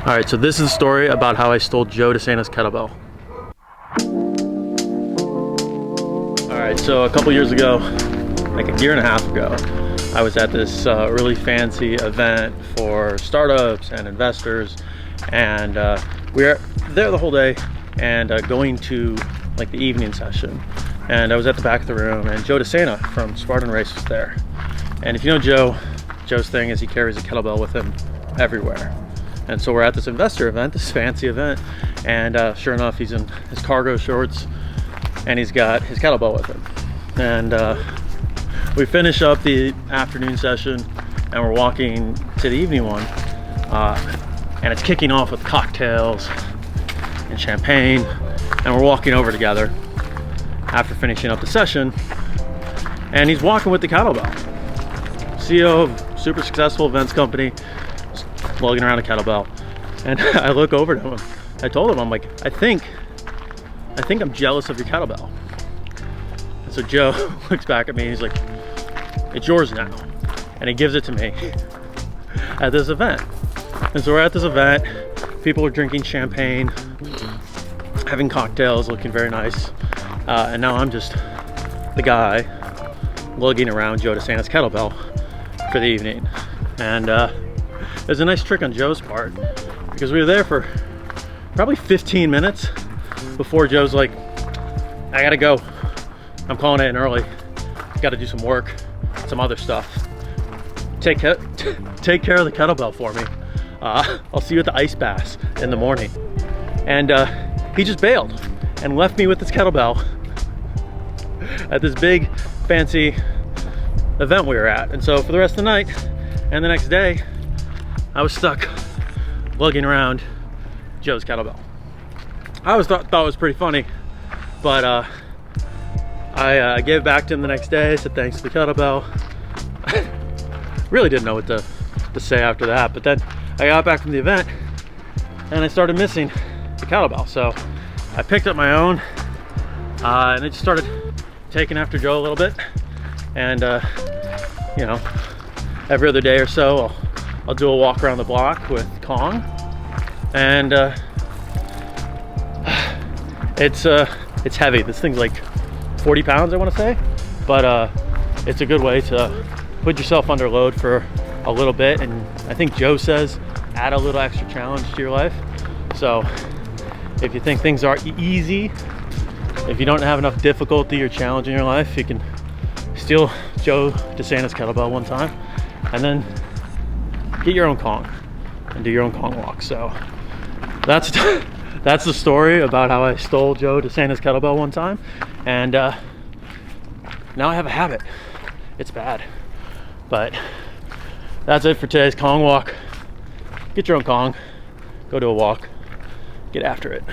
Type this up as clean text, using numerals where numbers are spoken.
All right, so this is a story about how I stole Joe DeSena's kettlebell. All right, so a couple years ago, like a year and a half ago, I was at this really fancy event for startups and investors, and we were there the whole day and going to like the evening session. And I was at the back of the room, and Joe DeSena from Spartan Race was there. And if you know Joe's thing is he carries a kettlebell with him everywhere. And so we're at this investor event, this fancy event, and sure enough, he's in his cargo shorts and he's got his kettlebell with him. And we finish up the afternoon session and we're walking to the evening one, and it's kicking off with cocktails and champagne, and we're walking over together after finishing up the session, and he's walking with the kettlebell. CEO of super successful events company, lugging around a kettlebell. And I look over to him. I told him, I'm like, I think I'm jealous of your kettlebell. And so Joe looks back at me and he's like, it's yours now. And he gives it to me at this event. And so we're at this event, people are drinking champagne, having cocktails, looking very nice. And now I'm just the guy lugging around Joe DeSena's kettlebell for the evening. And there's a nice trick on Joe's part, because we were there for probably 15 minutes before Joe's like, I gotta go. I'm calling it in early. Gotta do some work, some other stuff. Take care of the kettlebell for me. I'll see you at the ice baths in the morning. And he just bailed and left me with this kettlebell at this big fancy event we were at. And so for the rest of the night and the next day, I was stuck lugging around Joe's kettlebell. I always thought it was pretty funny, but I gave it back to him the next day, said thanks for the kettlebell. Really didn't know what to say after that, but then I got back from the event and I started missing the kettlebell. So I picked up my own and I just started taking after Joe a little bit. And you know, every other day or so, I'll do a walk around the block with Kong, and it's heavy. This thing's like 40 pounds, I want to say, but it's a good way to put yourself under load for a little bit. And I think Joe says add a little extra challenge to your life. So if you think things are easy, if you don't have enough difficulty or challenge in your life, you can steal Joe DeSena's kettlebell one time and then get your own Kong and do your own Kong walk. So that's the story about how I stole Joe DeSena's kettlebell one time, and now I have a habit. It's bad, but that's it for today's Kong walk. Get your own Kong, go do a walk, get after it.